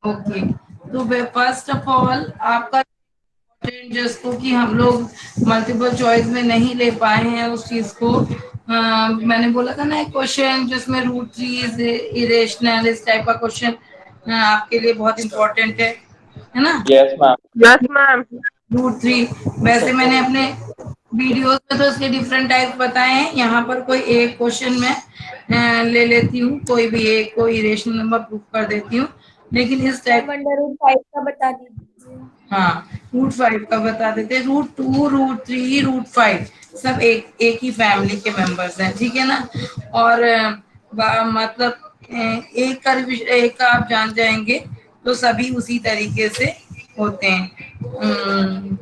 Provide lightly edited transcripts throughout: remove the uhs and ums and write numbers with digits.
Okay, तो first of all आपका जिसको कि हम लोग मल्टीपल चॉइस में नहीं ले पाए हैं उस चीज को, मैंने बोला था ना एक क्वेश्चन जिसमें रूट थ्री इज इरेशनल, इस टाइप का क्वेश्चन आपके लिए बहुत इंपॉर्टेंट है ना। Yes ma'am. Yes ma'am. Root three, वैसे मैंने अपने वीडियोस में तो इसके डिफरेंट टाइप बताए हैं, यहाँ पर कोई एक क्वेश्चन में ले लेती हूँ, कोई भी एक कोई इरेशनल नंबर प्रूफ कर देती हूँ, लेकिन इस टाइप। √5 का बता दीजिए। हाँ, रूट 5 का बता देते, रूट 2 रूट 3 रूट 5 सब एक ही फैमिली के मेंबर्स हैं, ठीक है ना। और मतलब एक का एक का आप जान जाएंगे तो सभी उसी तरीके से होते हैं।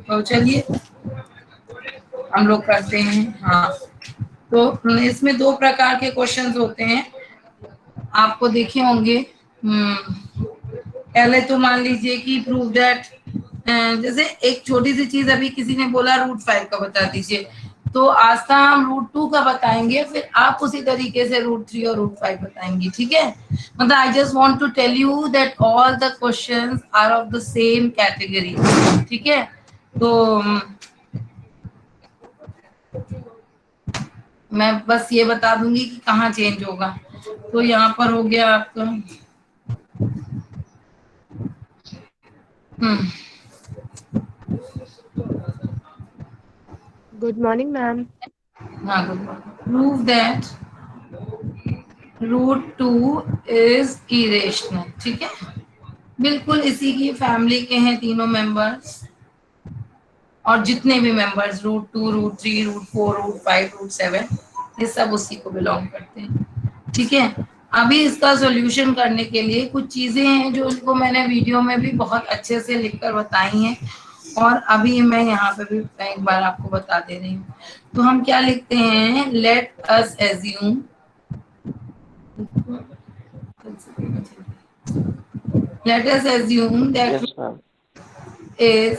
तो चलिए हम लोग करते हैं। हाँ, तो इसमें दो प्रकार के क्वेश्चंस होते हैं, आपको देखे होंगे। पहले तो मान लीजिए कि प्रूव दैट, जैसे एक छोटी सी चीज अभी किसी ने बोला रूट 5 का बता दीजिए, तो आस्था हम रूट 2 का बताएंगे, फिर आप उसी तरीके से रूट 3 और रूट 5 बताएंगी, ठीक है। मतलब I just want to tell you that all the questions are of the same category, ठीक है। तो मैं बस ये बता दूंगी कि कहाँ चेंज होगा। तो यहाँ पर हो गया आपका गुड मॉर्निंग मैम। हाँ, good morning. Prove that root 2 is irrational, ठीक है। बिल्कुल इसी की फैमिली के हैं तीनों मेंबर्स, और जितने भी members root 2 root 3 root 4 root 5 root 7 ये सब उसी को बिलोंग करते हैं, ठीक है। अभी इसका सॉल्यूशन करने के लिए कुछ चीजें हैं जो इनको मैंने वीडियो में भी बहुत अच्छे से लिखकर बताई हैं, और अभी मैं यहाँ पे भी एक बार आपको बता दे रही हूँ। तो हम क्या लिखते हैं, late us assume, let us assume that yes ma'am. is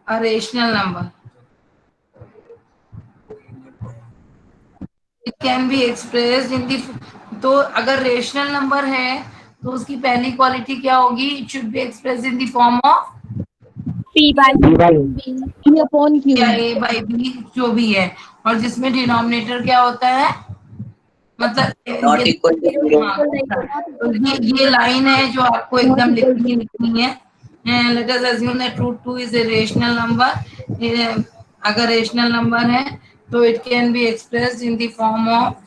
a rational number. It can be expressed in the, तो अगर रेशनल नंबर है तो उसकी पहली क्वालिटी क्या होगी, it should be express in the form of P/Q या ए by B जो भी है, और जिसमें डिनोमिनेटर क्या होता है, मतलब नॉट ये, इक्वल टू जीरो। हाँ, तो ये लाइन है जो आपको एकदम लिखनी है। Let us assume that root 2 is a rational number. अगर रेशनल नंबर है तो it can be expressed in the form of,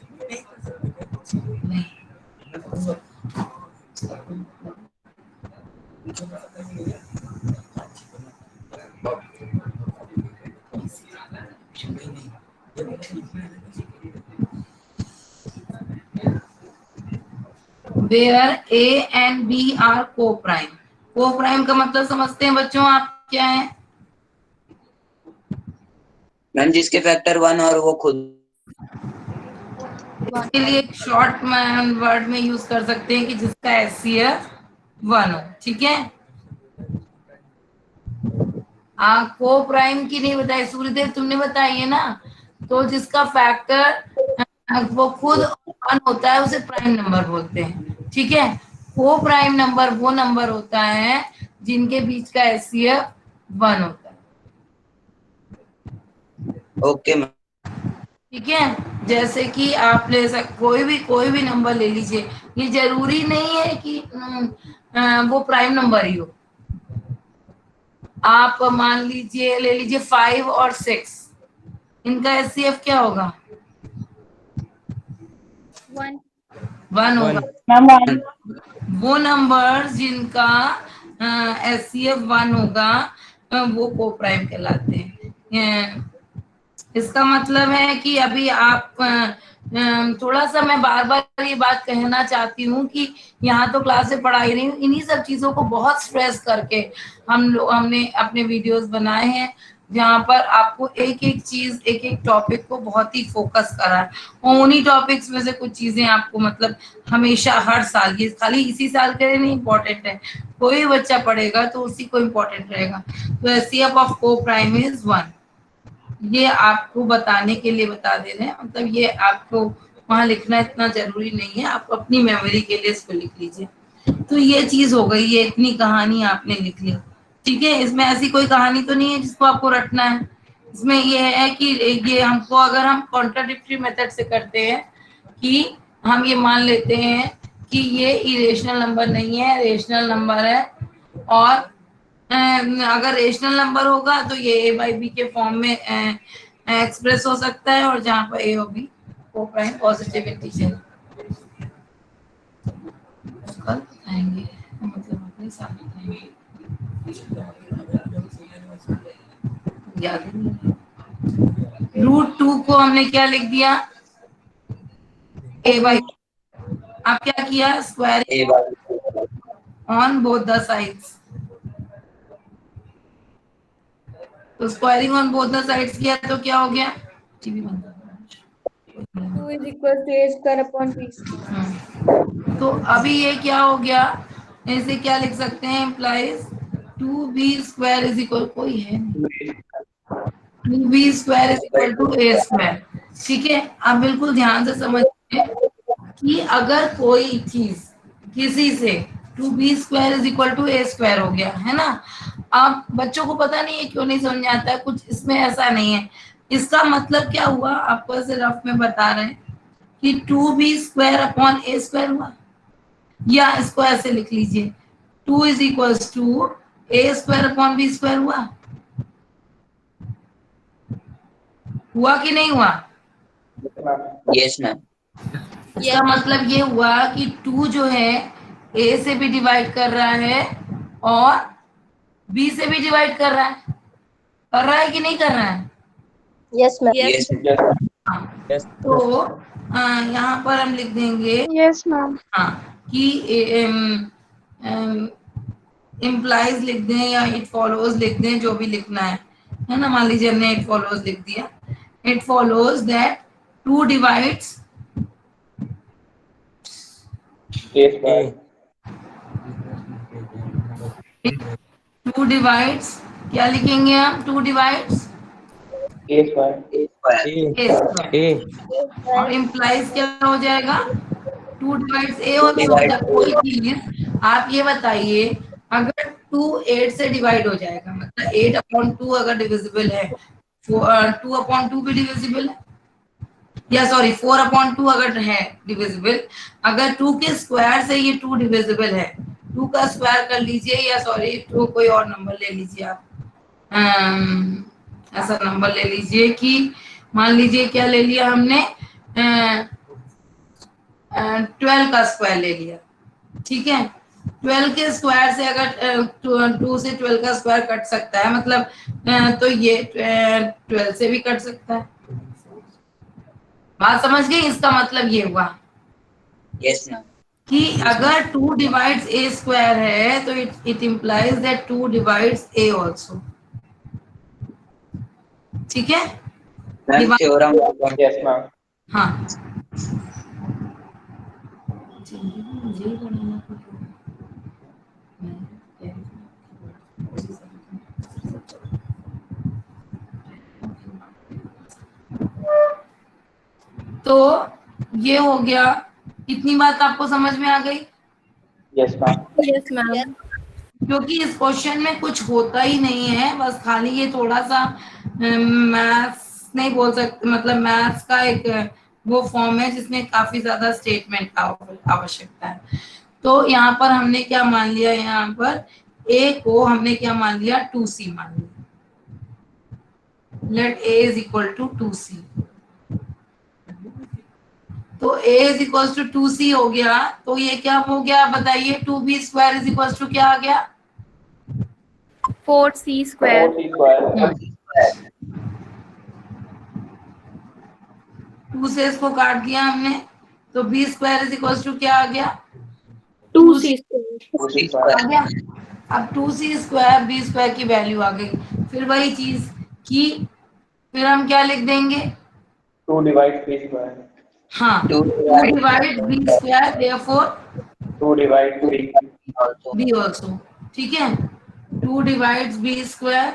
where a and b are coprime. Coprime का मतलब समझते हैं बच्चों आप क्या है? मैम जिसके फैक्टर 1 और वो खुद। इसके लिए एक शॉर्ट वर्ड में यूज कर सकते हैं कि जिसका एचसीएफ 1 हो, ठीक है। को प्राइम की नहीं बताई सूर्यदेव, तुमने बताई है ना। तो जिसका फैक्टर वो खुद 1 होता है उसे प्राइम नंबर बोलते हैं, ठीक है। को प्राइम नंबर वो नंबर होता है जिनके बीच का एचसीएफ 1 होता है, ओके मैम। ठीक है। जैसे कि आप ले कोई भी नंबर ले लीजिए, ये जरूरी नहीं है कि वो प्राइम नंबर ही हो। आप मान लीजिए ले लीजिए 5 और 6, इनका एचसीएफ क्या होगा? 1 होगा। वो नंबर जिनका एचसीएफ 1 होगा वो को प्राइम कहलाते हैं। इसका मतलब है कि अभी आप थोड़ा सा मैं बार बार ये बात कहना चाहती हूँ कि यहाँ तो क्लास से पढ़ाई रही हूँ, इन्हीं सब चीजों को बहुत स्ट्रेस करके हमने अपने वीडियोस बनाए हैं, जहाँ पर आपको एक एक चीज एक एक टॉपिक को बहुत ही फोकस करा है, और उन्हीं टॉपिक्स में से कुछ चीजें आपको मतलब हमेशा हर साल, ये खाली इसी साल के लिए नहीं इम्पोर्टेंट है, कोई बच्चा पढ़ेगा तो उसी को इम्पोर्टेंट रहेगा। तो एचसीएफ ऑफ को प्राइम इज 1, ये आपको बताने के लिए बता दे रहे हैं, मतलब ये आपको वहां लिखना इतना जरूरी नहीं है, आप अपनी मेमोरी के लिए इसको लिख लीजिए। तो ये चीज हो गई, ये इतनी कहानी आपने लिख ली। ठीक है, इसमें ऐसी कोई कहानी तो नहीं है जिसको आपको रटना है। इसमें ये है कि ये हमको, अगर हम कॉन्ट्राडिक्टरी मेथड से करते हैं कि हम ये मान लेते हैं कि ये इरेशनल नंबर नहीं है, रेशनल नंबर है, और अगर रेशनल नंबर होगा तो ये ए बाई बी के फॉर्म में एक्सप्रेस हो सकता है, और जहां पर ए और बी को प्राइम पॉजिटिव इंटीजर। कल बताएंगे, मतलब अपने साथ बताएंगे, याद नहीं। √2 को हमने क्या लिख दिया, ए बाई, आप क्या किया, square a by on both the sides. तो squaring on both the sides किया तो क्या हो गया, टीवी बंद कर। 2 is equal to a square upon b square. तो अभी ये क्या हो गया, ऐसे क्या लिख सकते हैं, implies 2b square is equal, कोई है 2b square is equal to a square. ठीक है, आप बिल्कुल ध्यान से समझिए कि अगर कोई चीज किसी से 2b square is equal to a square हो गया है ना, आप बच्चों को पता नहीं है क्यों नहीं समझ में आता है, कुछ इसमें ऐसा नहीं है। इसका मतलब क्या हुआ, आपको ऐसे रफ में बता रहे हैं कि 2b square upon a square हुआ, या इसको ऐसे लिख लीजिए 2 is equal to a square upon b square हुआ कि नहीं हुआ? Yes ma'am. इसका मतलब ये हुआ कि 2 जो है a से भी डिवाइड कर रहा है और b से भी डिवाइड कर रहा है कि नहीं कर रहा है? Yes, ma'am. यस हाँ, तो यहाँ पर हम लिख देंगे Yes, ma'am. हाँ कि इम्प्लाइज लिख दें या इट फॉलोज लिख दें, जो भी लिखना है ना। मान लीजिए हमने इट फॉलोज लिख दिया, इट फॉलोज दैट 2 डिवाइड्स क्या लिखेंगे हम, 2 डिवाइड्स ए स्क्वायर और इम्प्लाइज क्या हो जाएगा, 2 डिवाइड्स ए और बी होता है। कोई चीज आप ये बताइए, अगर 2 8 से डिवाइड हो जाएगा, मतलब 8/2 अगर डिविजिबल है, 2/2 भी डिविजिबल है, या सॉरी 4/2 अगर है डिविजिबल, अगर 2 के स्क्वायर से ये 2 डिविजिबल है, 2 का स्क्वायर कर लीजिए, या सॉरी 2 कोई और नंबर ले लीजिए आप, ऐसा नंबर ले लीजिए कि मान लीजिए क्या ले लिया हमने, 12 का स्क्वायर ले लिया। ठीक है, 12 के स्क्वायर से अगर 2 से 12 का स्क्वायर कट सकता है, मतलब तो ये 12 से भी कट सकता है। बात समझ गई? इसका मतलब ये हुआ यस मैम। कि अगर 2 डिवाइड्स a स्क्वायर है तो it implies that 2 divides a also. ठीक है, मैम थ्योरम यस मैम। हाँ, तो ये हो गया। इतनी बात आपको समझ में आ गई? Yes ma'am. Yes, ma'am. क्योंकि इस क्वेश्चन में कुछ होता ही नहीं है, बस खाली ये थोड़ा सा मैथ्स नहीं बोल सकते, मतलब मैथ्स का एक वो फॉर्म है जिसमें काफी ज्यादा स्टेटमेंट का आवश्यकता है। तो यहाँ पर हमने क्या मान लिया, यहाँ पर a को हमने क्या मान लिया, 2c मान लिया। Let a is equal to 2c। तो a is equal to 2c हो गया, तो ये क्या हो गया बताइए, 2b square is equal to क्या आ गया, 4c square. 2 से इसको काट दिया हमने, तो b square is equal to क्या आ गया, 2c square. आ गया। अब 2c स्क्वायर b स्क्वायर की वैल्यू आ गई, फिर वही चीज कि फिर हम क्या लिख देंगे, 2 डिवाइड b स्क्वायर। हाँ, 2 divide b square, therefore 2 divide b also. ठीक है, 2 डिवाइड्स b स्क्वायर,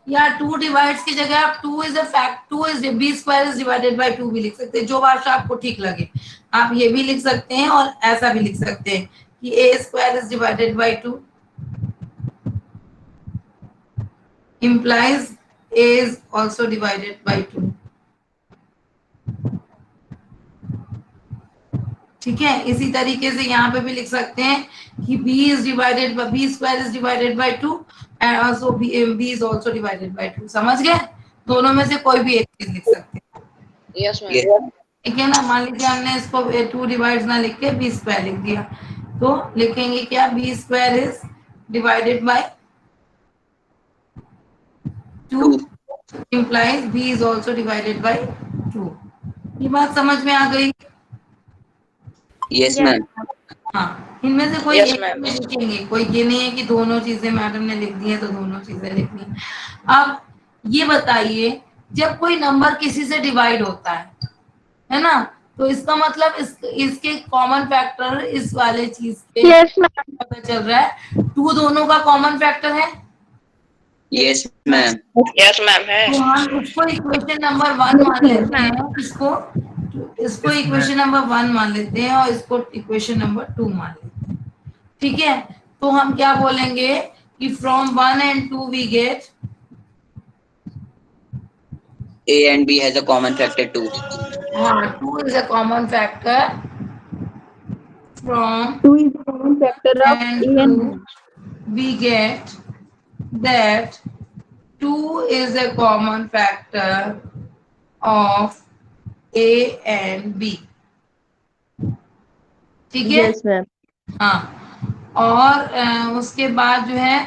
या 2 डिवाइड्स की जगह आप 2 is a fact, 2 is b square is divided by 2 भी लिख सकते हैं, जो भाषा आपको ठीक लगे। आप ये भी लिख सकते हैं और ऐसा भी लिख सकते हैं कि a square is divided by 2 implies a is also divided by 2। ठीक है, इसी तरीके से यहाँ पे भी लिख सकते हैं कि b is divided by b square is divided by 2 and also b is also divided by 2। समझ गए? दोनों में से कोई भी एक चीज लिख सकते हैं। Yes ma'am. ठीक है ना, मान लीजिए हमने इसको 2 डिवाइड ना लिख के बी स्क्वायर लिख दिया, तो लिखेंगे क्या, b square is divided by 2 implies b is also divided by 2। ये बात समझ में आ गई? Yes ma'am. हाँ, इनमें से कोई Yes, एक ma'am. में लिखेंगे, कोई ये नहीं है कि दोनों चीजें मैडम ने लिख दी है तो दोनों चीजें लिखनी है। अब ये बताइए, जब कोई नंबर किसी से डिवाइड होता है ना, तो इसका मतलब इसके कॉमन फैक्टर इस वाले चीज के Yes, ma'am. पता चल रहा है 2 दोनों का कॉमन फैक्टर है। Yes ma'am. यस मैम है। तो हम इसको इक्वेशन नंबर 1 मान लेते हैं, इसको इक्वेशन नंबर 1 मान लेते हैं और इसको इक्वेशन नंबर 2 मान लेते हैं। ठीक है, तो हम क्या बोलेंगे कि from 1 and 2 we get A and B has a common factor 2. 2 is a common factor from 2 is the common factor of and A and B. 2 we get that 2 is a common factor of A and B। ठीक है? Yes, ma'am. हाँ, और उसके बाद जो है,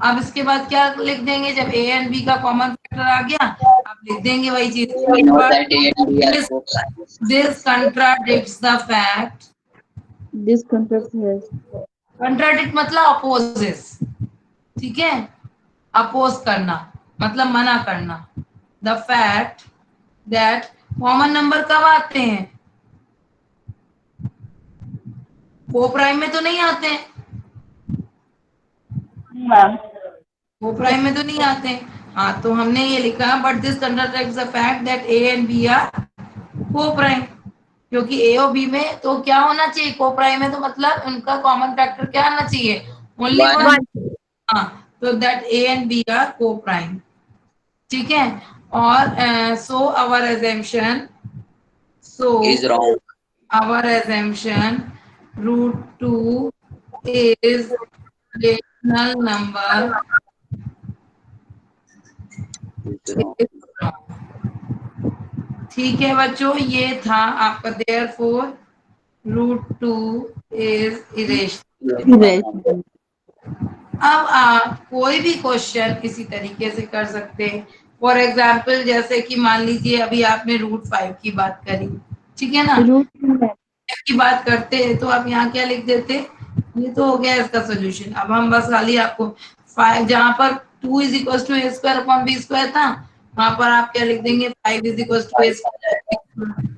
अब इसके बाद क्या लिख देंगे, जब A and B का कॉमन फैक्टर आ गया, आप लिख देंगे वही चीज। We know that A and B are co-sides. This contradicts the fact, This contract has. contradict मतलब opposes, ठीक है, अपोज करना मतलब मना करना, the fact that common number कब आते हैं, को प्राइम में तो नहीं आते हैं, Ma'am. वो प्राइम में तो नहीं आते हैं। हाँ, तो हमने ये लिखा, but this contradicts the fact that a and b are coprime, क्योंकि ए और बी में तो क्या होना चाहिए, को प्राइम में, तो मतलब उनका कॉमन फैक्टर क्या आना चाहिए, ओनली One. वन। हाँ, तो that a and b are coprime. ठीक है, और so our assumption, so Is wrong. our assumption √2 is rational number Is wrong. ठीक है बच्चों, ये था आपका therefore √2 is irrational। अब आप कोई भी क्वेश्चन किसी तरीके से कर सकते हैं। फॉर एग्जाम्पल, जैसे कि मान लीजिए अभी आपने √5 की बात करी, ठीक है ना, की बात करते हैं तो आप यहाँ क्या लिख देते, ये तो हो गया इसका सोल्यूशन। अब हम बस खाली आपको 5, जहाँ पर 2 is equals to a square upon b square था, वहां पर आप क्या लिख देंगे, 5 is equals to a square।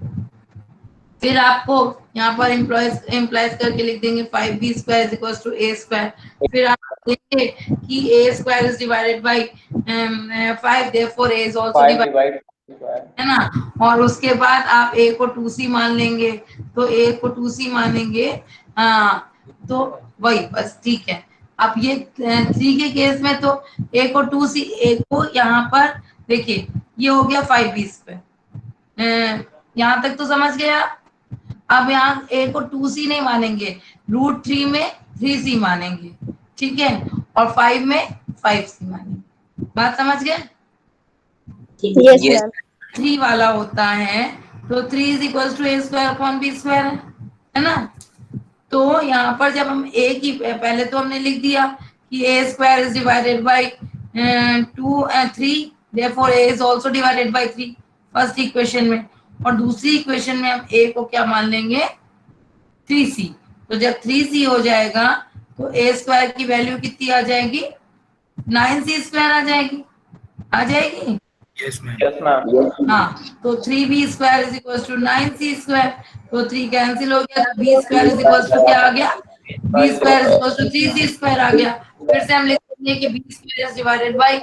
फिर आपको यहाँ पर इम्प्लाइज करके लिख देंगे 5b square is equals to a square। फिर आप देखेंगे कि a square is divided by 5, therefore a is also 5 divided, divide है ना। और उसके बाद आप a को 2c मान लेंगे, तो a को 2c मानेंगे, हाँ, तो वही बस, ठीक है। अब ये 3 के केस में तो a को 2c, a को यहाँ पर देखिए, ये हो गया 5b square, यहाँ तक तो समझ गए आप। अब यहाँ a को 2c नहीं मानेंगे, √3 में 3c मानेंगे, ठीक है, और 5 में 5c मानेंगे। बात समझ गए? Yes, Yes. ma'am. 3 वाला होता है तो 3 is equals to a square upon b square है ना। तो यहाँ पर जब हम a की, पहले तो हमने लिख दिया कि a square is divided by 2 and 3, therefore a is also divided by 3 first equation में, और दूसरी इक्वेशन में हम a को क्या मान लेंगे, 3c। तो जब 3c हो जाएगा तो a स्क्वायर की वैल्यू कितनी आ जाएगी, 9c स्क्वायर आ जाएगी। yes ma'am हाँ, तो 3b square is equal to 9c square, तो 3 कैंसिल हो गया, तो b square is equal to क्या आ गया, b square is equal to 3c square आ गया। फिर से हम लिख देंगे कि b square is divided by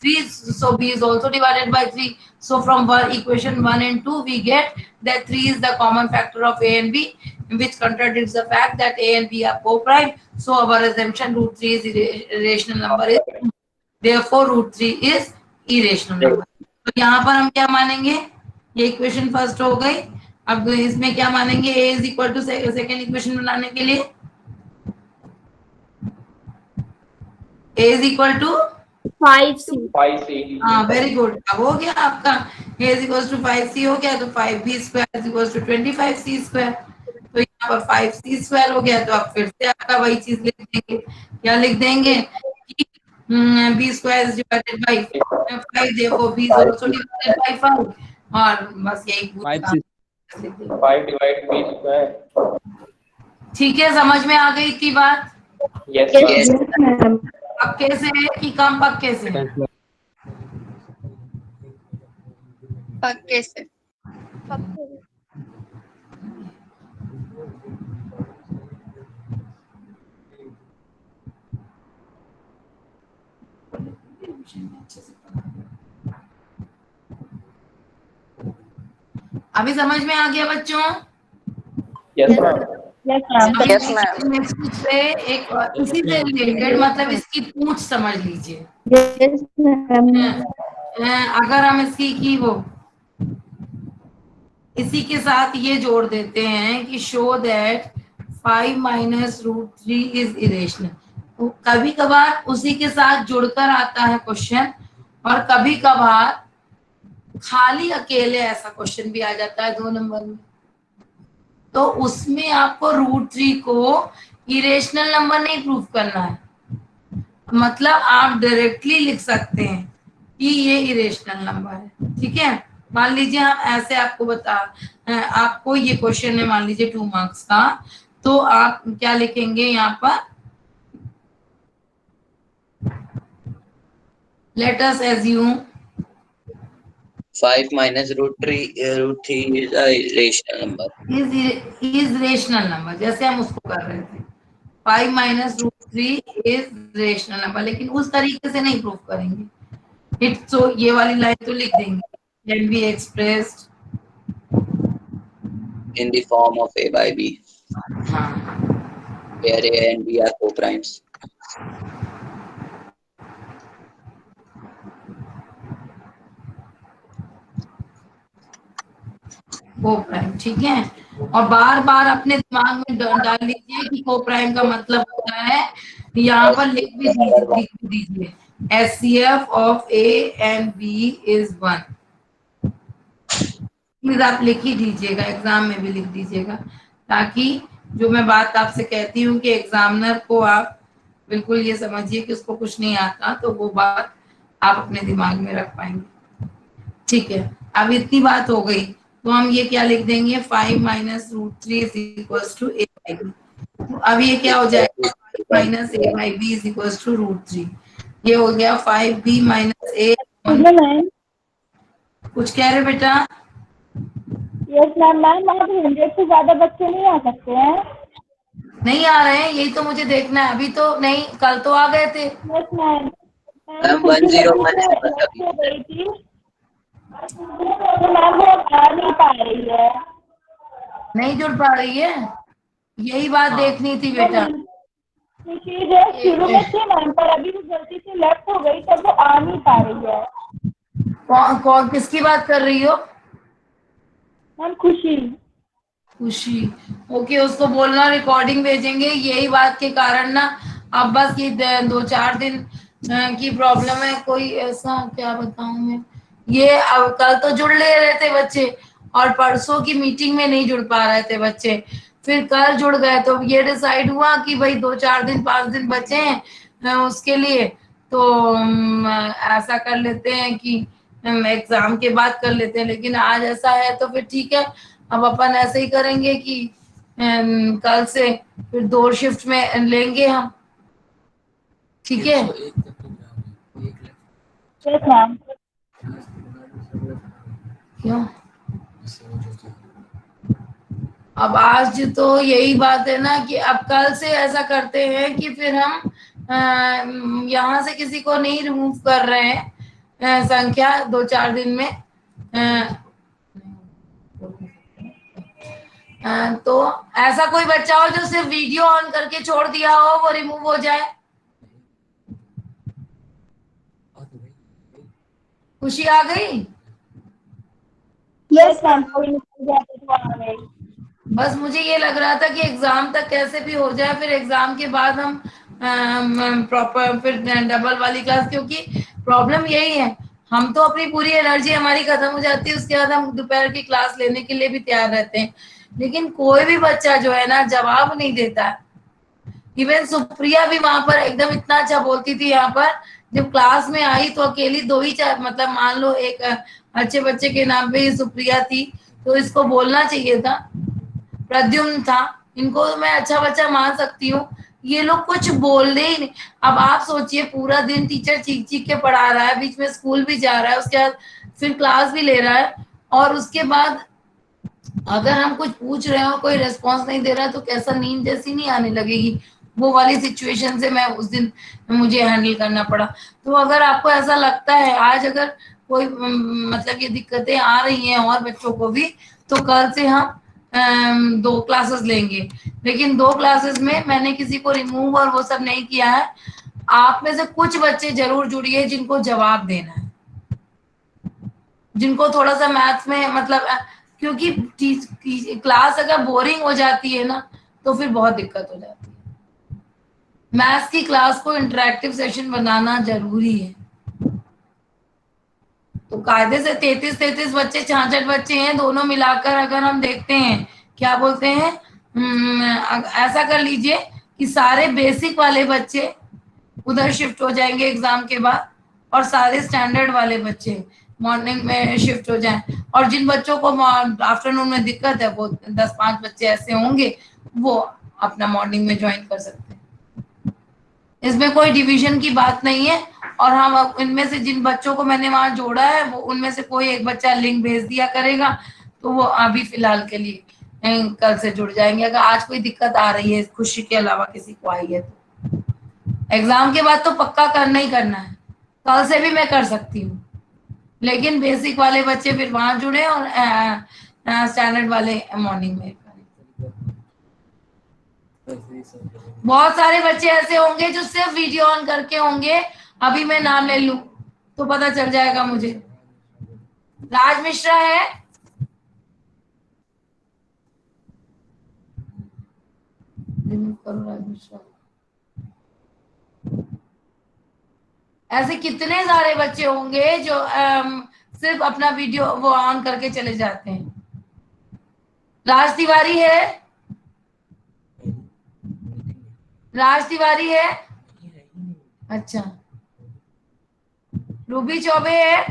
3, so b is also divided by 3. So from equation 1 and 2 we get that 3 is the common factor of a and b, which contradicts the fact that a and b are co-prime. So our assumption root 3 is irrational number is, therefore root 3 is irrational number. तो यहाँ पर हम क्या मानेंगे, ये equation first हो गई. अब इसमें क्या मानेंगे, a is equal to second equation बनाने के लिए a is equal to 5c. 5c. हाँ वेरी गुड. अब हो गया आपका a is equal to 5c हो गया, तो 5b square is equal to 25c square. तो यहाँ पर 5c स्क्वायर हो गया, तो आप फिर से आपका वही चीज लिख देंगे. क्या लिख देंगे कि b square is divided bye 5, देखो b is also divided by 5, और बस यही पूरा 5 डिवाइड b स्क्वायर. ठीक है. समझ में आ गई इतनी बात. Yes, Yes. ma'am. पक्के से है कि कम पक्के से? पक्के से. अभी समझ में आ गया बच्चों? Yes, ma'am. Yes, ma'am. Next से एक इसी से रिलेटेड, मतलब इसकी पूंछ समझ लीजिए. Yes, ma'am. अगर हम इसकी की वो इसी के साथ ये जोड़ देते हैं कि show that 5 minus root 3 is irrational, तो कभी कभार उसी के साथ जुड़कर आता है क्वेश्चन, और कभी कभार खाली अकेले ऐसा क्वेश्चन भी आ जाता है 2 नंबर में. तो उसमें आपको रूट 3 को इरेशनल नंबर नहीं प्रूव करना है, मतलब आप डायरेक्टली लिख सकते हैं कि ये इरेशनल नंबर है. ठीक है. मान लीजिए हम ऐसे आपको आपको ये क्वेश्चन है, मान लीजिए 2 मार्क्स का, तो आप क्या लिखेंगे यहाँ पर, let us assume 5 minus root 3 is a rational number. Is rational number, जैसे हम उसको कर रहे थे. 5 minus root 3 is rational number, लेकिन उस तरीके से नहीं प्रूव करेंगे. इट सो ये वाली लाइन तो लिख देंगे, can be expressed In the form of a by b, हाँ. where a and b are co-primes. को प्राइम. ठीक है. और बार बार अपने दिमाग में डाल लीजिए कि को प्राइम का मतलब होता है, यहाँ पर लिख भी दीजिए HCF of A and B is 1. Please आप लिख ही दीजिएगा, एग्जाम में भी लिख दीजिएगा, ताकि जो मैं बात आपसे कहती हूँ कि एग्जामिनर को आप बिल्कुल ये समझिए कि उसको कुछ नहीं आता, तो वो बात आप अपने दिमाग में रख पाएंगे. ठीक है. अब इतनी बात हो गई, तो हम ये क्या लिख देंगे, 5 minus root 3 is equal to a by b. तो अब ये क्या हो जाएगा, 5 minus a by b is equal to root 3. ये हो गया 5b माइनस a. कुछ कह रहे बेटा? Yes ma'am. मैम आप 100 से ज्यादा बच्चे नहीं आ सकते हैं? नहीं आ रहे हैं, यही तो मुझे देखना है. अभी तो नहीं, कल तो आ गए थे. Yes ma'am. मैम 101 है हो गई थी, तो मैम वो आ नहीं पा रही है. नहीं जुड़ पा रही है, यही बात देखनी थी बेटा. खुशी जो शुरू में थी मैम, पर अभी वो गलती से लेफ्ट हो गई, तब वो आ नहीं पा रही है. कौन किसकी बात कर रही हो? मैम खुशी. खुशी. ओके, उसको बोलना रिकॉर्डिंग भेजेंगे. यही बात के कारण ना, अब बस ये 2-4 दिन की प्रॉब्लम है. कोई ऐसा क्या बताऊं मैं, ये अब कल तो जुड़ ले रहे थे बच्चे, और परसों की मीटिंग में नहीं जुड़ पा रहे थे बच्चे, फिर कल जुड़ गए. तो ये डिसाइड हुआ कि भाई 2-4 दिन 5 दिन बचे हैं उसके लिए, तो ऐसा कर लेते हैं कि एग्जाम के बाद कर लेते हैं. लेकिन आज ऐसा है तो फिर ठीक है, अब अपन ऐसे ही करेंगे कि कल से फिर 2 शिफ्ट में लेंगे हम. ठीक है. Yes ma'am. क्यों? अब आज तो यही बात है ना कि अब कल से ऐसा करते हैं कि फिर हम यहाँ से किसी को नहीं रिमूव कर रहे हैं, संख्या 2-4 दिन में तो ऐसा कोई बच्चा हो जो सिर्फ वीडियो ऑन करके छोड़ दिया हो, वो रिमूव हो जाए। खुशी आ गई? यस मैम, कोई निकल जाते तो आ गए। बस मुझे ये लग रहा था कि एग्जाम तक कैसे भी हो जाए, फिर एग्जाम के बाद हम प्रॉपर फिर डबल वाली क्लास, क्योंकि प्रॉब्लम यही है, हम तो अपनी पूरी एनर्जी हमारी खत्म हो जाती है, उसके बाद हम दोपहर की क्लास लेने के लिए भी तैयार रहते हैं, लेकिन कोई भी बच्चा जो है ना जवाब नहीं देता। इवन सुप्रिया भी वहां पर एकदम इतना अच्छा बोलती थी, यहाँ पर जब क्लास में आई तो अकेली 2 ही मतलब मान लो एक अच्छे बच्चे के नाम पे ही सुप्रिया थी, तो इसको बोलना चाहिए था, प्रद्युम्न था, इनको मैं अच्छा बच्चा मान सकती हूँ, ये लोग कुछ बोल रहे ही नहीं। अब आप सोचिए पूरा दिन टीचर चीख चीख के पढ़ा रहा है, बीच में स्कूल भी जा रहा है, उसके बाद फिर क्लास भी ले रहा है, और उसके बाद अगर हम कुछ पूछ रहे हो कोई रिस्पॉन्स नहीं दे रहा है तो कैसा नींद जैसी नहीं आने लगेगी। वो वाली सिचुएशन से मैं उस दिन मुझे हैंडल करना पड़ा। तो अगर आपको ऐसा लगता है आज अगर कोई मतलब ये दिक्कतें आ रही हैं और बच्चों को भी, तो कल से हम 2 क्लासेस लेंगे, लेकिन 2 क्लासेस में मैंने किसी को रिमूव और वो सब नहीं किया है। आप में से कुछ बच्चे जरूर जुड़िए जिनको जवाब देना है, जिनको थोड़ा सा मैथ्स में मतलब क्योंकि क्लास अगर बोरिंग हो जाती है ना तो फिर बहुत दिक्कत हो जाती है। मैथ्स की क्लास को इंटरेक्टिव सेशन बनाना जरूरी है। तो कायदे से 33 बच्चे 66 बच्चे हैं, दोनों मिलाकर अगर हम देखते हैं क्या बोलते हैं, ऐसा कर लीजिए कि सारे बेसिक वाले बच्चे उधर शिफ्ट हो जाएंगे एग्जाम के बाद, और सारे स्टैंडर्ड वाले बच्चे मॉर्निंग में शिफ्ट हो जाएं, और जिन बच्चों को आफ्टरनून में दिक्कत है वो 10-5 बच्चे ऐसे होंगे वो अपना मॉर्निंग में ज्वाइन कर सकते हैं। इसमें कोई डिवीजन की बात नहीं है, और हम इनमें से जिन बच्चों को मैंने वहां जोड़ा है वो उनमें से कोई एक बच्चा लिंक भेज दिया करेगा, तो वो अभी फिलहाल के लिए कल से जुड़ जाएंगे। अगर आज कोई दिक्कत आ रही है खुशी के अलावा किसी को आई है तो एग्जाम के बाद तो पक्का करना ही करना है, कल से भी मैं कर सकती हूँ, लेकिन बेसिक वाले बच्चे फिर वहां जुड़े और स्टैंडर्ड वाले मॉर्निंग में। बहुत सारे बच्चे ऐसे होंगे जो सिर्फ वीडियो ऑन करके होंगे, अभी मैं नाम ले लूं तो पता चल जाएगा मुझे। राज मिश्रा है, करो राज मिश्रा। ऐसे कितने सारे बच्चे होंगे जो सिर्फ अपना वीडियो वो ऑन करके चले जाते हैं। राज तिवारी है, राज तिवारी है, अच्छा। रूबी चौबे है,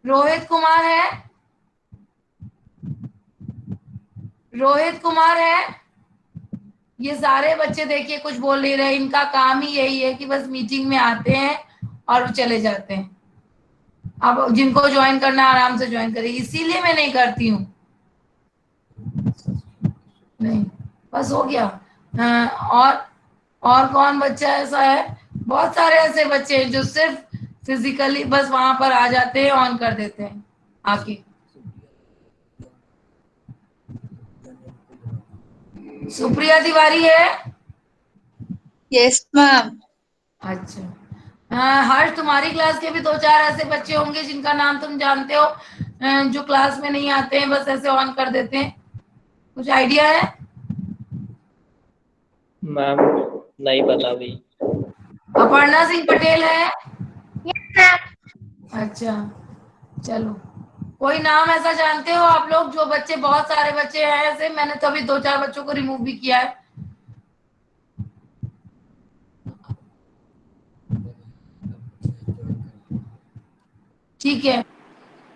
रोहित कुमार है, रोहित कुमार है। ये सारे बच्चे देखिए कुछ बोल नहीं रहे, इनका काम ही यही है कि बस मीटिंग में आते हैं और चले जाते हैं। अब जिनको ज्वाइन करना है आराम से ज्वाइन करिए, इसीलिए मैं नहीं करती हूँ। नहीं बस हो गया। और कौन बच्चा ऐसा है, बहुत सारे ऐसे बच्चे हैं जो सिर्फ फिजिकली बस वहां पर आ जाते हैं, ऑन कर देते हैं आके। सुप्रिया तिवारी है, यस मैम। अच्छा। हर्ष तुम्हारी क्लास के भी 2-4 ऐसे बच्चे होंगे जिनका नाम तुम जानते हो, जो क्लास में नहीं आते हैं, बस ऐसे ऑन कर देते हैं, कुछ आइडिया है? मैम नहीं पता भी। अपर्णा सिंह पटेल है, अच्छा। चलो कोई नाम ऐसा जानते हो आप लोग जो बच्चे, बहुत सारे बच्चे हैं ऐसे, मैंने तो अभी 2-4 बच्चों को रिमूव भी किया है। ठीक है,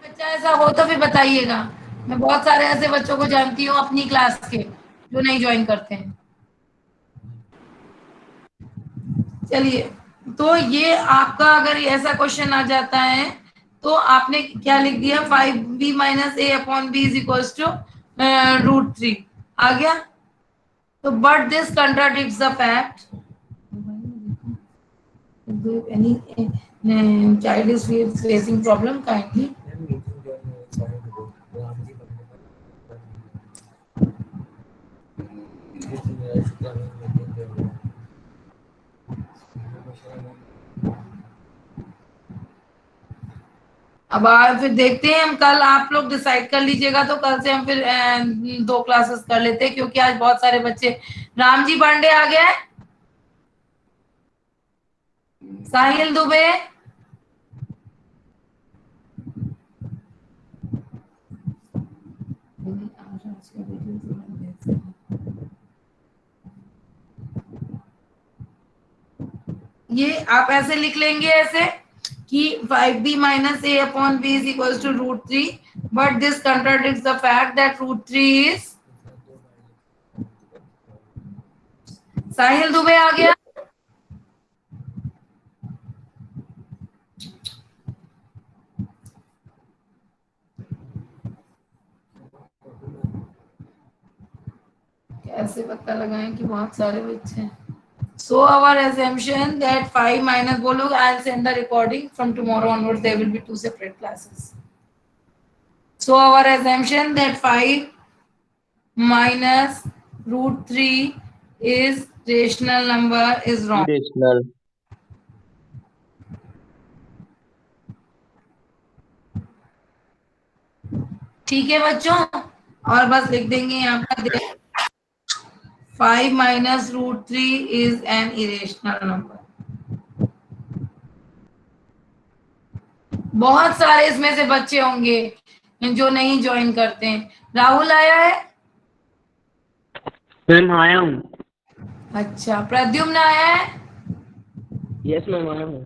बच्चा ऐसा हो तो फिर बताइएगा, मैं बहुत सारे ऐसे बच्चों को जानती हूँ अपनी क्लास के जो नहीं ज्वाइन करते हैं। चलिए, तो ये आपका अगर ऐसा क्वेश्चन आ जाता है तो आपने क्या लिख दिया, 5b - a upon b is equals to √3 आ गया। तो but this contradicts the fact, If any child is facing problem, kindly. अब फिर देखते हैं हम, कल आप लोग डिसाइड कर लीजिएगा, तो कल से हम फिर 2 क्लासेस कर लेते हैं, क्योंकि आज बहुत सारे बच्चे। राम जी पांडे आ गया है, साहिल दुबे, ये आप ऐसे लिख लेंगे ऐसे कि 5b minus a upon b is equals to √3, but this contradicts the fact that √3 is। साहिल दुबे आ गया, कैसे पता लगाएं कि बहुत सारे बच्चे हैं। So our assumption that 5 minus, बोलो, I'll send the recording from tomorrow onwards, there will be 2 separate classes. So our assumption that 5 minus √3 is rational number is wrong. Irrational. ठीक है बच्चों, और बस लिख देंगे यहाँ पर 5 minus √3 is an irrational number। बहुत सारे इसमें से बच्चे होंगे जो नहीं ज्वाइन करते हैं। राहुल आया है? मैम आया हूँ। अच्छा, प्रद्युम्न आया है? यस मैम आया हूँ।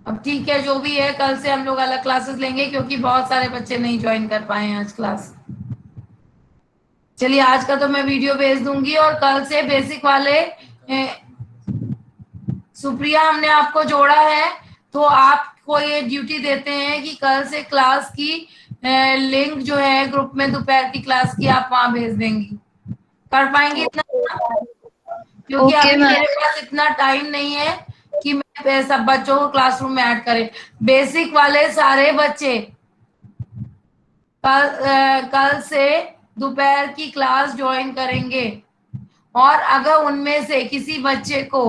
अब ठीक है, जो भी है, कल से हम लोग अलग क्लासेस लेंगे, क्योंकि बहुत सारे बच्चे नहीं ज्वाइन कर पाए हैं आज क्लास। चलिए, आज का तो मैं वीडियो भेज दूंगी, और कल से बेसिक वाले सुप्रिया हमने आपको जोड़ा है, तो आपको ये ड्यूटी देते हैं कि कल से क्लास की लिंक जो है ग्रुप में दोपहर की क्लास की आप वहां भेज देंगी। कर पाएंगे इतना? क्योंकि Okay, अभी ma'am. मेरे पास इतना टाइम नहीं है कि मैं सब बच्चों को क्लासरूम में ऐड करें। बेसिक वाले सारे बच्चे कल से दोपहर की क्लास ज्वाइन करेंगे, और अगर उनमें से किसी बच्चे को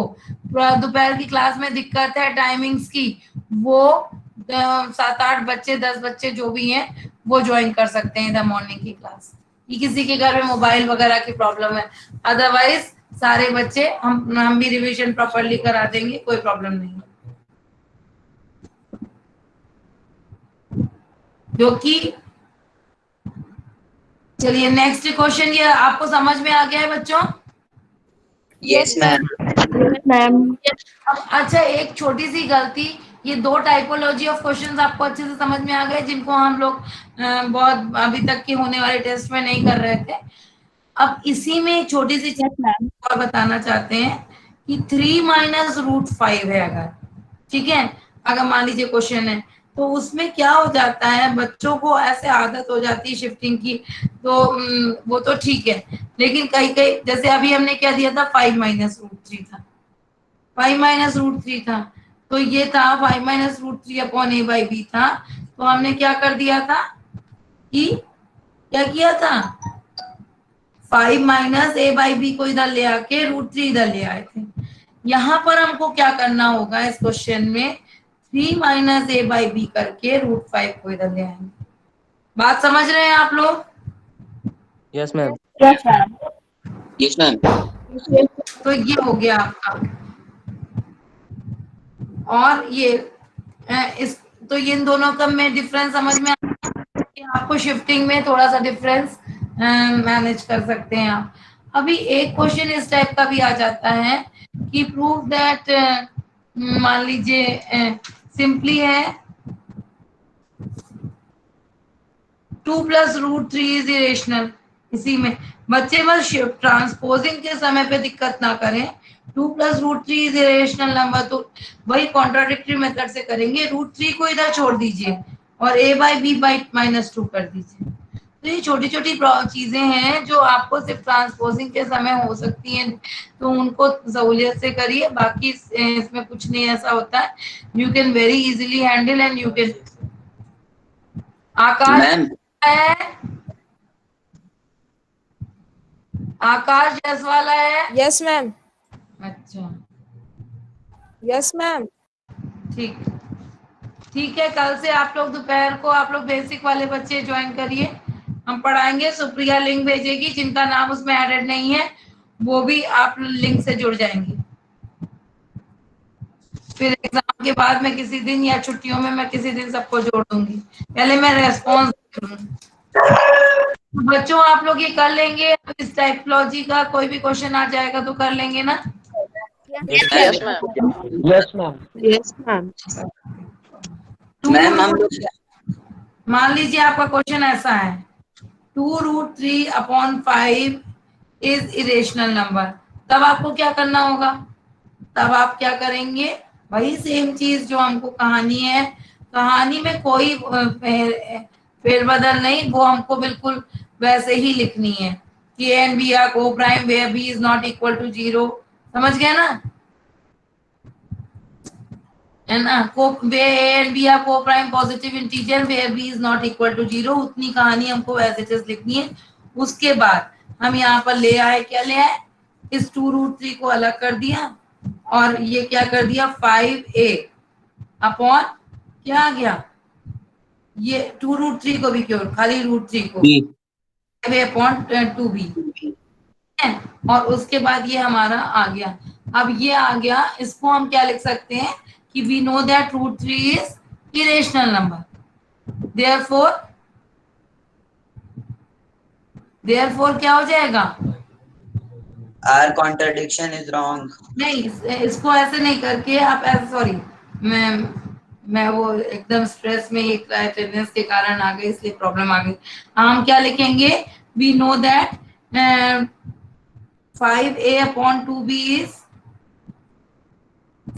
दोपहर की क्लास में दिक्कत है टाइमिंग्स की, वो 7-8 बच्चे, 10 बच्चे जो भी हैं, वो ज्वाइन कर सकते हैं द मॉर्निंग की क्लास। कि किसी के घर में मोबाइल वगैरह की प्रॉब्लम है, अदरवाइज सारे बच्चे हम भी रिवीजन प्रॉपरली करा देंगे, कोई प्रॉब्लम नहीं है। क्योंकि चलिए, नेक्स्ट क्वेश्चन, ये आपको समझ में आ गया है बच्चों? Yes ma'am. मैम। अच्छा, एक छोटी सी गलती, ये 2 टाइपोलॉजी ऑफ क्वेश्चंस आपको अच्छे से समझ में आ गए, जिनको हम लोग बहुत अभी तक के होने वाले टेस्ट में नहीं कर रहे थे। अब इसी में एक छोटी सी चीज और बताना चाहते हैं कि 3 minus √5 है अगर, ठीक है, अगर मान लीजिए क्वेश्चन है, तो उसमें क्या हो जाता है, बच्चों को ऐसे आदत हो जाती है शिफ्टिंग की, तो वो तो ठीक है, लेकिन कई जैसे अभी हमने क्या दिया था, 5 minus √3 था, 5 minus √3 था, तो ये था 5 minus √3 upon a by b था। तो हमने क्या कर दिया था कि क्या किया था, 5 minus a by b को इधर ले आके √3 इधर ले आए थे। यहाँ पर हमको क्या करना होगा इस क्वेश्चन में, 3 minus a by b करके √5 को इधर ले आएंगे। बात समझ रहे हैं आप लोग? Yes ma'am. Yes ma'am. तो ये हो गया आपका, और ये तो इन दोनों का में डिफरेंस समझ में कि आपको शिफ्टिंग में थोड़ा सा डिफरेंस मैनेज कर सकते हैं आप। अभी एक क्वेश्चन इस टाइप का भी आ जाता है कि प्रूव दैट, मान लीजिए सिंपली है 2 plus √3 इज इरेशनल। इसी में बच्चे बस ट्रांसपोजिंग के समय पे दिक्कत ना करें, 2 plus √3 इज इरेशनल नंबर, तो वही कॉन्ट्राडिक्टरी मेथड से करेंगे। √3 को इधर छोड़ दीजिए और a by b by -2 कर दीजिए, तो ये छोटी छोटी चीजें हैं जो आपको सिर्फ ट्रांसपोजिंग के समय हो सकती हैं, तो उनको सहूलियत से करिए, बाकी इसमें कुछ नहीं ऐसा होता है। You can very easily handle and you can. Akash ma'am है, आकाश जायसवाल है। Yes ma'am. अच्छा यस मैम। ठीक, ठीक है। कल से आप लोग दोपहर को आप लोग बेसिक वाले बच्चे ज्वाइन करिए, हम पढ़ाएंगे। सुप्रिया लिंक भेजेगी, जिनका नाम उसमें एडेड नहीं है वो भी आप लिंक से जुड़ जाएंगे। फिर एग्जाम के बाद मैं किसी दिन या छुट्टियों में मैं किसी दिन सबको जोड़ दूंगी। पहले मैं रेस्पॉन्स बच्चों आप लोग ये कर लेंगे। इस टाइपोलॉजी का कोई भी क्वेश्चन आ जाएगा तो कर लेंगे ना? Yes ma'am. Yes, ma'am. Ma'am हम लोग मान लीजिए आपका क्वेश्चन ऐसा है, 2√3/5 इज इरेशनल नंबर, तब आपको क्या करना होगा? तब आप क्या करेंगे? वही सेम चीज जो हमको कहानी है, कहानी में कोई फेरबदल नहीं, वो हमको बिल्कुल वैसे ही लिखनी है कि a and b are coprime where b is not equal to 0। समझ गया ना? है ना? को वे a and b are coprime positive integer where b is not equal to 0, उतनी कहानी हमको वैसे जस्ट लिखनी है। उसके बाद हम यहाँ पर ले आए, क्या ले आए? इस 2√3 को अलग कर दिया और ये क्या कर दिया? 5a अपॉन क्या आ गया? ये 2√3 को भी क्यों, खाली √3 को बी 5a अपॉन 2b है। और उसके बाद ये हमारा आ गया। अब ये आ गया, इसको हम क्या लिख सकते हैं कि we know that √3 is irrational number, therefore क्या हो जाएगा? Our contradiction is wrong. नहीं, इसको ऐसे नहीं करके आप ऐसे, सॉरी, मैं वो एकदम स्ट्रेस में एक अटेंडेंस के कारण आ गई, इसलिए प्रॉब्लम आ गई। हम क्या लिखेंगे? We know that 5a upon 2b is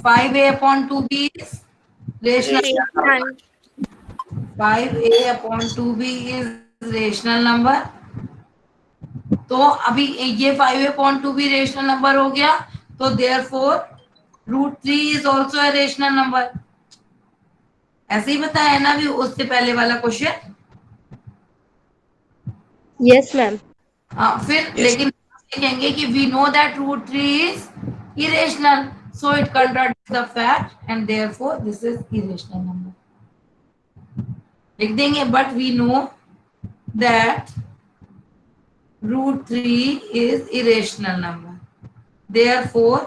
5a upon 2b is rational, 5a upon 2b is rational number. तो अभी ये 5a upon 2b rational number हो गया, तो therefore √3 is also a rational number. ऐसे ही बताया ना भी उससे पहले वाला क्वेश्चन। Yes ma'am. फिर लेकिन लिखेंगे कि we know that √3 is irrational, so it contradicts the fact and therefore this is irrational number. लिख देंगे but we know that √3 is irrational number, therefore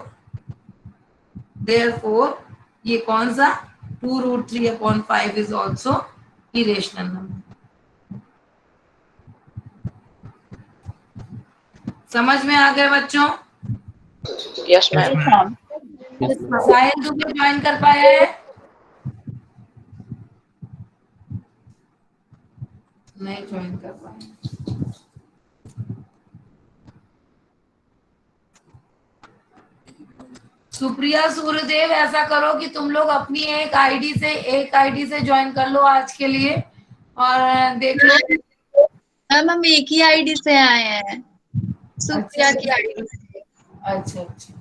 ये कौन सा? 2√3/5 is also irrational number। समझ में आ गए बच्चों? Yes ma'am. Sahil Dubey join कर पाया है? नहीं ज्वाइन कर पाया। सुप्रिया, सूर्यदेव, ऐसा करो कि तुम लोग अपनी एक आईडी से ज्वाइन कर लो आज के लिए और देख लो। मैम हम एक ही आईडी से आए हैं, सुप्रिया की आईडी से। अच्छा अच्छा,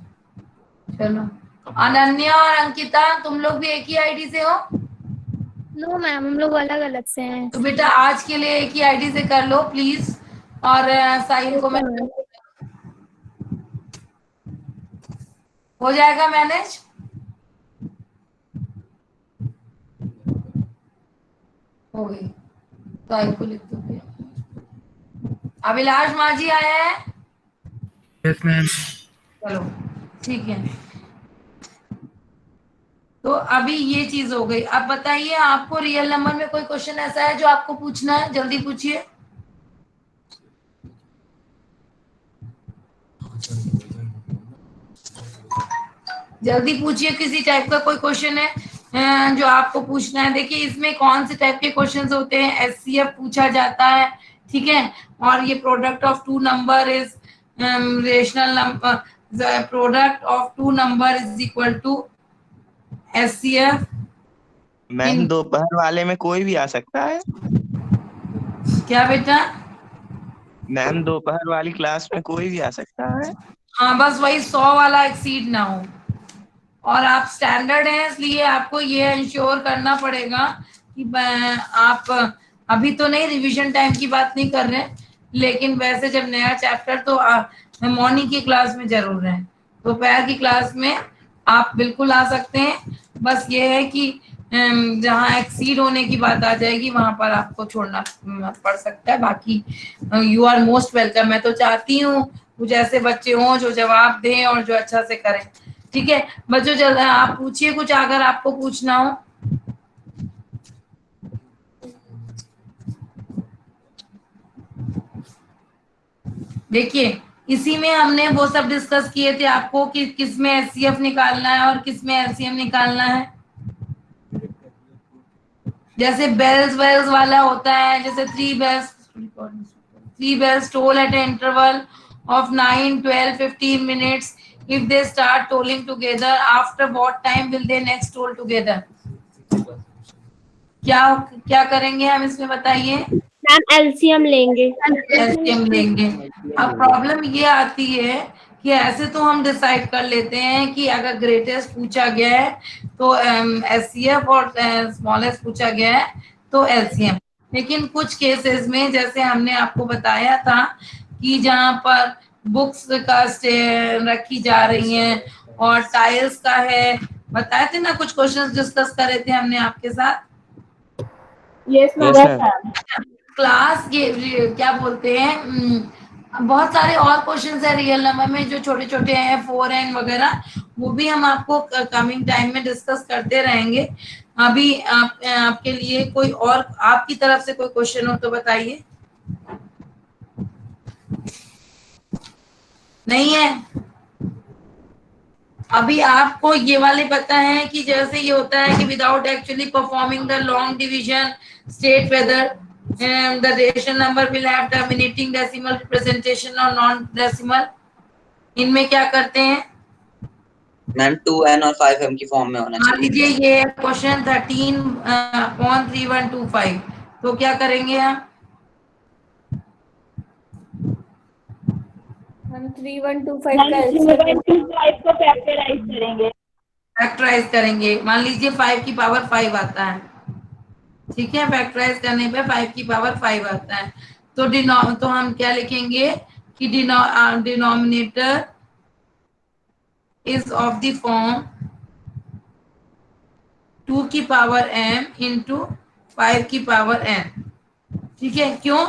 चलो। अनन्या और अंकिता, तुम लोग भी एक ही आईडी से हो? नो मैम, हम लोग अलग अलग से हैं। तो बेटा आज के लिए एक ही आईडी से कर लो प्लीज। और साहिल को मैं, हो जाएगा मैनेज? हो गई। साहिल को लिख दो। अभिलाष माझी आया है? Yes ma'am. चलो ठीक है। तो अभी ये चीज हो गई। अब बताइए, आपको रियल नंबर में कोई क्वेश्चन ऐसा है जो आपको पूछना है? जल्दी पूछिए। जल्दी पूछिए, किसी टाइप का कोई क्वेश्चन है जो आपको पूछना है? देखिए इसमें कौन से टाइप के क्वेश्चंस होते हैं? एचसीएफ पूछा जाता है, ठीक है। और ये product of two number is rational number, product of two number is equal to HCF. Ma'am दोपहर वाले में कोई भी आ सकता है? क्या बेटा? मैम दोपहर वाली क्लास में कोई भी आ सकता है? हाँ, बस वही 100 वाला एक्सीड ना हो। और आप स्टैंडर्ड हैं, इसलिए आपको ये इंश्योर करना पड़ेगा कि आप अभी तो नहीं, रिवीजन टाइम की बात नहीं कर रहे हैं, लेकिन वैसे जब नया चैप्टर तो मॉर्निंग की क्लास में जरूर है, दोपहर की क्लास में आप बिल्कुल आ सकते हैं। बस ये है कि जहाँ एक्सीड होने की बात आ जाएगी वहां पर आपको छोड़ना पड़ सकता है, बाकी यू आर मोस्ट वेलकम। मैं तो चाहती हूँ कुछ ऐसे बच्चे हों जो जवाब दें और जो अच्छा से करें। ठीक है बच्चों, जल्द आप पूछिए कुछ अगर आपको पूछना हो। देखिए इसी में हमने वो सब डिस्कस किए थे आपको कि किस में एचसीएफ निकालना है और किस में एलसीएम निकालना है। जैसे बेल्स वेल्स वाला होता है, जैसे three bells toll at an interval of 9, 12, 15 minutes. If they start tolling together, after what time will they next toll together? क्या क्या करेंगे हम इसमें बताइए? मैम एलसीएम लेंगे। एलसीएम लेंगे। अब प्रॉब्लम ये आती है कि ऐसे तो हम डिसाइड कर लेते हैं कि अगर ग्रेटेस्ट पूछा गया है तो एचसीएफ और स्मॉलेस्ट पूछा गया है तो एलसीएम। लेकिन कुछ केसेस में जैसे हमने आपको बताया था कि जहाँ पर बुक्स का रखी जा रही हैं और टाइल्स का है, बताए थे ना, कुछ क्वेश्चंस डिस्कस करे थे हमने आपके साथ। Yes ma'am. क्लास ये क्या बोलते हैं, बहुत सारे और क्वेश्चंस है रियल नंबर में जो छोटे छोटे हैं, 4n वगैरह, वो भी हम आपको कमिंग टाइम में डिस्कस करते रहेंगे। अभी आपके लिए कोई और आपकी तरफ से कोई क्वेश्चन हो तो बताइए। नहीं है? अभी आपको ये वाले पता है कि जैसे ये होता है कि without actually performing the long division state whether the ration number will have terminating decimal representation or non-decimal। इनमें क्या करते हैं मैम 2n और 5m की फॉर्म में होना मान चाहिए। लीजिए ये क्वेश्चन 13/3125, तो क्या करेंगे हम 3125 का एलसीएम 3125 को फैक्टराइज करेंगे। फैक्टराइज करेंगे। मान लीजिए 5 की पावर 5 आता है, ठीक है, फैक्टराइज करने पे 5 की पावर 5 आता है, तो हम क्या लिखेंगे कि denominator is of the form 2 की पावर m इंटू 5 की पावर n। ठीक है, क्यों?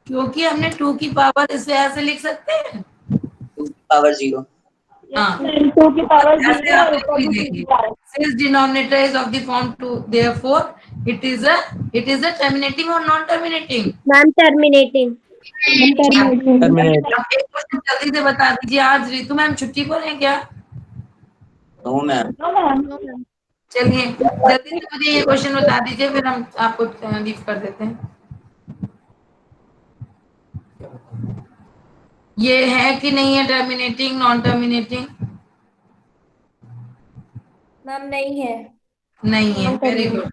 क्योंकि हमने 2 की पावर इसे ऐसे लिख सकते हैं 2 की पावर 0। हाँ, 2 की पावर ऐसे 0 आप और ऊपर भी लिखेंगे 2 since denominator is of the form 2, therefore it is a terminating or non terminating। Ma'am terminating. Terminate. आप एक क्वेश्चन जल्दी से बता दीजिए। आज रितु मैम छुट्टी पर हैं क्या? No ma'am. चलिए जल्दी से मुझे ये क्वेश्चन बता दीजिए, फिर हम आपको लीव कर देते हैं। ये है कि नहीं है टर्मिनेटिंग नॉन टर्मिनेटिंग? मैम नहीं है। नहीं है, वेरी गुड।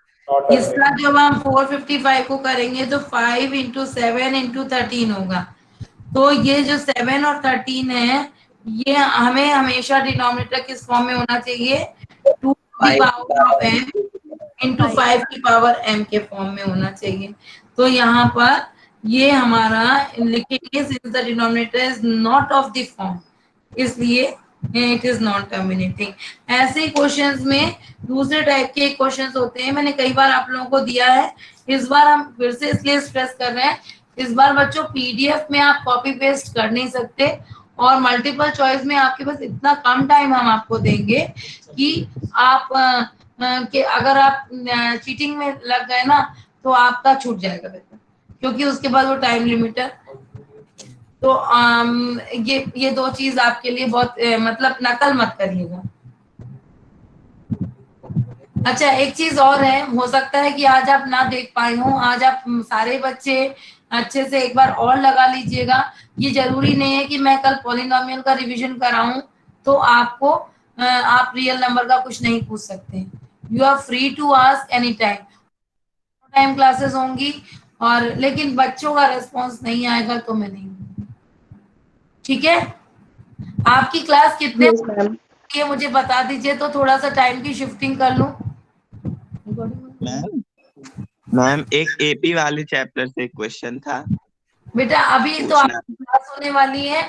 इसका जब हम 455 को करेंगे तो 5 इंटू 7 इंटू 13 होगा। तो ये जो 7 और 13 है, ये हमें हमेशा डिनोमिनेटर किस फॉर्म में होना चाहिए? 2 की पावर ऑफ m इंटू 5 की पावर m के फॉर्म में होना चाहिए। तो यहाँ पर ये हमारा लिखेंगे since the denominator is not of the form, इसलिए इट इज नॉन टर्मिनेटिंग। ऐसे क्वेश्चंस में दूसरे टाइप के क्वेश्चंस होते हैं, मैंने कई बार आप लोगों को दिया है, इस बार हम फिर से इसलिए स्ट्रेस कर रहे हैं। इस बार बच्चों पीडीएफ में आप कॉपी पेस्ट कर नहीं सकते, और मल्टीपल चॉइस में आपके पास इतना कम टाइम हम आपको देंगे कि आप कि अगर आप चीटिंग में लग गए ना तो आपका छूट जाएगा बेटा, क्योंकि उसके बाद वो टाइम लिमिट है। तो ये दो चीज आपके लिए बहुत मतलब नकल मत करिएगा। अच्छा एक चीज और है, हो सकता है कि आज आप ना देख पाए हो, आज आप सारे बच्चे अच्छे से एक बार और लगा लीजिएगा। ये जरूरी नहीं है कि मैं कल पॉलिनोमियल का रिवीजन कराऊं तो आपको आप रियल नंबर का कुछ नहीं पूछ सकते। You are free to ask any time. Classes होंगी और लेकिन बच्चों का रेस्पॉन्स नहीं आएगा तो मैं नहीं दूंगी। ठीक है, आपकी क्लास कितने ये मुझे बता दीजिए तो थोड़ा सा टाइम की शिफ्टिंग कर लूं। मैम एक एपी वाले चैप्टर से क्वेश्चन था बेटा अभी तो पूछना। आपकी क्लास होने वाली है